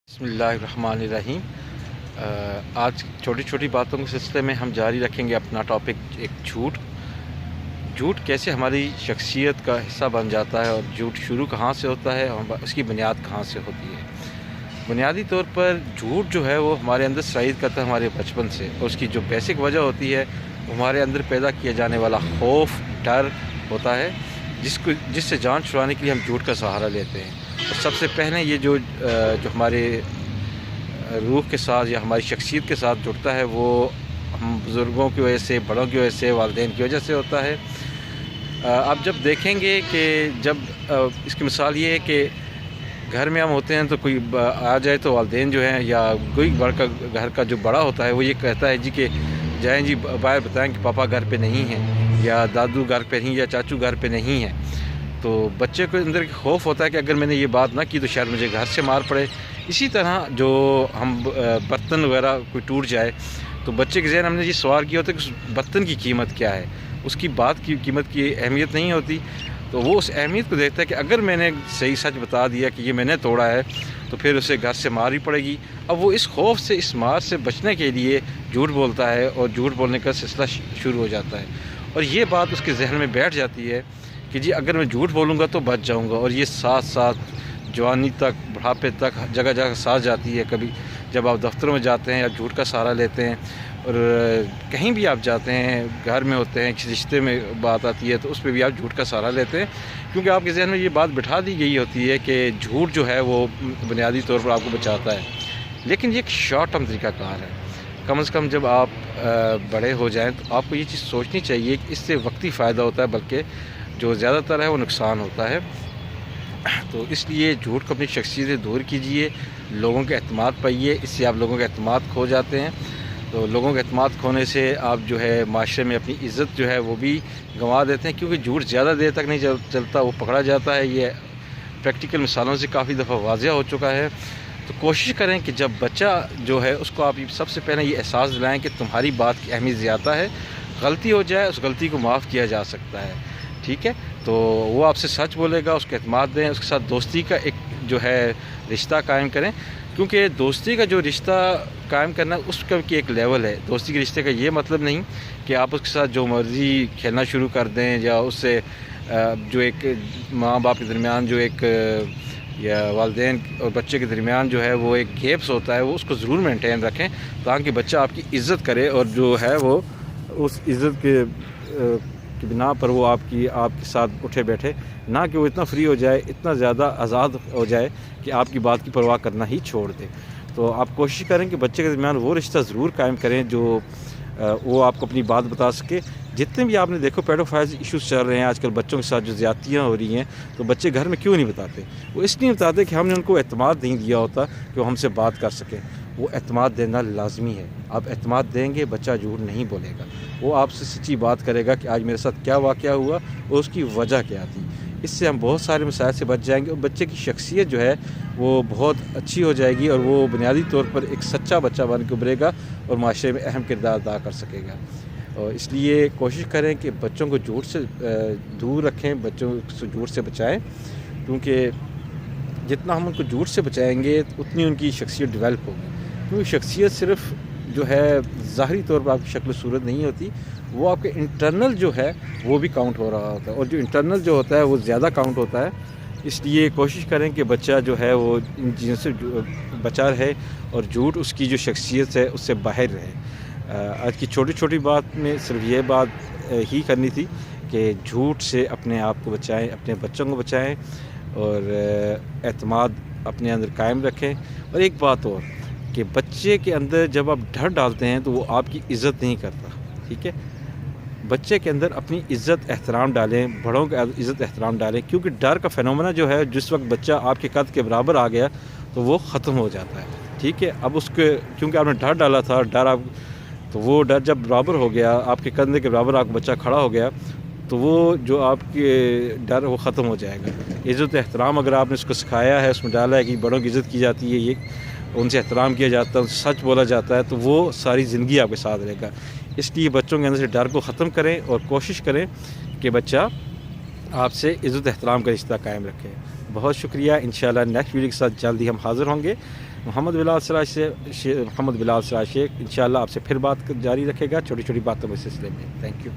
بسم اللہ الرحمن الرحیم۔ آج چھوٹی چھوٹی باتوں کے سلسلے میں ہم جاری رکھیں گے اپنا ٹاپک ایک جھوٹ کیسے ہماری شخصیت کا حصہ بن جاتا ہے اور جھوٹ شروع کہاں سے ہوتا ہے اور اس کی بنیاد کہاں سے ہوتی ہے۔ بنیادی طور پر جھوٹ جو ہے وہ ہمارے اندر سرایت کرتا ہے ہمارے بچپن سے، اور اس کی جو بیسک وجہ ہوتی ہے وہ ہمارے اندر پیدا کیا جانے والا خوف، ڈر ہوتا ہے جس سے جان چھڑانے کے لیے ہم جھوٹ کا سہارا لیتے ہیں۔ اور سب سے پہلے یہ جو ہمارے روح کے ساتھ یا ہماری شخصیت کے ساتھ جڑتا ہے وہ ہم بزرگوں کی وجہ سے، بڑوں کی وجہ سے، والدین کی وجہ سے ہوتا ہے۔ آپ جب دیکھیں گے کہ جب اس کی مثال یہ ہے کہ گھر میں ہم ہوتے ہیں تو کوئی آ جائے تو والدین جو ہیں یا کوئی گھر کا جو بڑا ہوتا ہے وہ یہ کہتا ہے کہ جائیں جی باہر بتائیں کہ پاپا گھر پہ نہیں ہیں، یا دادو گھر پہ نہیں، یا چاچو گھر پہ نہیں ہیں۔ تو بچے کو اندر خوف ہوتا ہے کہ اگر میں نے یہ بات نہ کی تو شاید مجھے گھر سے مار پڑے۔ اسی طرح جو ہم برتن وغیرہ کوئی ٹوٹ جائے تو بچے کے ذہن ہم نے یہ سوال کیا ہوتا ہے کہ اس برتن کی قیمت کیا ہے، اس کی بات کی قیمت کی اہمیت نہیں ہوتی، تو وہ اس اہمیت کو دیکھتا ہے کہ اگر میں نے صحیح سچ بتا دیا کہ یہ میں نے توڑا ہے تو پھر اسے گھر سے مار ہی پڑے گی۔ اب وہ اس خوف سے، اس مار سے بچنے کے لیے جھوٹ بولتا ہے، اور جھوٹ بولنے کا سلسلہ شروع ہو جاتا ہے، اور یہ بات اس کے ذہن میں بیٹھ جاتی ہے کہ جی اگر میں جھوٹ بولوں گا تو بچ جاؤں گا، اور یہ ساتھ ساتھ جوانی تک، بڑھاپے تک جگہ جگہ ساتھ جاتی ہے۔ کبھی جب آپ دفتروں میں جاتے ہیں یا جھوٹ کا سہارا لیتے ہیں، اور کہیں بھی آپ جاتے ہیں، گھر میں ہوتے ہیں، کسی رشتے میں بات آتی ہے تو اس پہ بھی آپ جھوٹ کا سہارا لیتے ہیں، کیونکہ آپ کے ذہن میں یہ بات بٹھا دی گئی ہوتی ہے کہ جھوٹ جو ہے وہ بنیادی طور پر آپ کو بچاتا ہے۔ لیکن یہ ایک شارٹ ٹرم طریقہ کار ہے۔ کم از کم جب آپ بڑے ہو جائیں تو آپ کو یہ چیز سوچنی چاہیے کہ اس سے وقتی فائدہ ہوتا ہے، بلکہ جو زیادہ تر ہے وہ نقصان ہوتا ہے۔ تو اس لیے جھوٹ کو اپنی شخصیت سے دور کیجیے، لوگوں کے اعتماد پائیے، اس سے آپ لوگوں کے اعتماد کھو جاتے ہیں۔ تو لوگوں کے اعتماد کھونے سے آپ جو ہے معاشرے میں اپنی عزت جو ہے وہ بھی گنوا دیتے ہیں، کیونکہ جھوٹ زیادہ دیر تک نہیں چلتا، وہ پکڑا جاتا ہے۔ یہ پریکٹیکل مثالوں سے کافی دفعہ واضح ہو چکا ہے۔ تو کوشش کریں کہ جب بچہ جو ہے اس کو آپ سب سے پہلے یہ احساس دلائیں کہ تمہاری بات کی اہمیت زیادہ ہے، غلطی ہو جائے اس غلطی کو معاف کیا جا سکتا ہے، ٹھیک ہے؟ تو وہ آپ سے سچ بولے گا، اس کو اعتماد دیں، اس کے ساتھ دوستی کا ایک جو ہے رشتہ قائم کریں، کیونکہ دوستی کا جو رشتہ قائم کرنا اس کا ایک لیول ہے۔ دوستی کے رشتے کا یہ مطلب نہیں کہ آپ اس کے ساتھ جو مرضی کھیلنا شروع کر دیں، یا اس سے جو ایک ماں باپ کے درمیان جو ایک یا والدین اور بچے کے درمیان جو ہے وہ ایک گیپس ہوتا ہے، وہ اس کو ضرور مینٹین رکھیں تاکہ بچہ آپ کی عزت کرے، اور جو ہے وہ اس عزت کے بنا پر وہ آپ کے ساتھ اٹھے بیٹھے، نہ کہ وہ اتنا فری ہو جائے، اتنا زیادہ آزاد ہو جائے کہ آپ کی بات کی پرواہ کرنا ہی چھوڑ دے۔ تو آپ کوشش کریں کہ بچے کے درمیان وہ رشتہ ضرور قائم کریں جو وہ آپ کو اپنی بات بتا سکے۔ جتنے بھی آپ نے دیکھو پیڈوفائلز ایشوز چل رہے ہیں آج کل، بچوں کے ساتھ جو زیادتیاں ہو رہی ہیں، تو بچے گھر میں کیوں نہیں بتاتے؟ وہ اس لیے بتاتے کہ ہم نے ان کو اعتماد نہیں دیا ہوتا کہ وہ ہم سے بات کر سکیں۔ وہ اعتماد دینا لازمی ہے، آپ اعتماد دیں گے بچہ جھوٹ نہیں بولے گا، وہ آپ سے سچی بات کرے گا کہ آج میرے ساتھ کیا واقعہ ہوا اور اس کی وجہ کیا تھی۔ اس سے ہم بہت سارے مسائل سے بچ جائیں گے، اور بچے کی شخصیت جو ہے وہ بہت اچھی ہو جائے گی، اور وہ بنیادی طور پر ایک سچا بچہ بن کے ابھرے گا اور معاشرے میں اہم کردار ادا کر سکے گا۔ اور اس لیے کوشش کریں کہ بچوں کو جھوٹ سے دور رکھیں، بچوں کو جھوٹ سے بچائیں، کیونکہ جتنا ہم ان کو جھوٹ سے بچائیں گے اتنی ان کی شخصیت ڈیولپ ہوگی، کیونکہ شخصیت صرف جو ہے ظاہری طور پر آپ کی شکل و صورت نہیں ہوتی، وہ آپ کے انٹرنل جو ہے وہ بھی کاؤنٹ ہو رہا ہوتا ہے، اور جو انٹرنل جو ہوتا ہے وہ زیادہ کاؤنٹ ہوتا ہے۔ اس لیے کوشش کریں کہ بچہ جو ہے وہ ان چیزوں سے بچا رہے، اور جھوٹ اس کی جو شخصیت ہے اس سے باہر رہے۔ آج کی چھوٹی چھوٹی بات میں صرف یہ بات ہی کرنی تھی کہ جھوٹ سے اپنے آپ کو بچائیں، اپنے بچوں کو بچائیں، اور اعتماد اپنے اندر قائم رکھیں۔ اور ایک بات اور کہ بچے کے اندر جب آپ ڈر ڈالتے ہیں تو وہ آپ کی عزت نہیں کرتا، ٹھیک ہے؟ بچے کے اندر اپنی عزت احترام ڈالیں، بڑوں کا عزت احترام ڈالیں، کیونکہ ڈر کا فینومینا جو ہے جس وقت بچہ آپ کے قد کے برابر آ گیا تو وہ ختم ہو جاتا ہے، ٹھیک ہے؟ اب اس کے کیونکہ آپ نے ڈر ڈالا تھا، تو وہ ڈر جب برابر ہو گیا، آپ کے کندھے کے برابر آپ کا بچہ کھڑا ہو گیا، تو وہ جو آپ کے ڈر وہ ختم ہو جائے گا۔ عزت احترام اگر آپ نے اس کو سکھایا ہے، اس میں ڈالا ہے کہ بڑوں کی عزت کی جاتی ہے، یہ ان سے احترام کیا جاتا ہے، ان سے سچ بولا جاتا ہے، تو وہ ساری زندگی آپ کے ساتھ رہے گا۔ اس لیے بچوں کے اندر سے ڈر کو ختم کریں، اور کوشش کریں کہ بچہ آپ سے عزت احترام کا رشتہ قائم رکھے۔ بہت شکریہ، انشاءاللہ نیکسٹ ویڈیو کے ساتھ جلدی ہم حاضر ہوں گے۔ محمد بلال سراج شیخ انشاءاللہ آپ سے پھر بات جاری رکھے گا چھوٹی چھوٹی باتوں کے سلسلے میں. Thank you.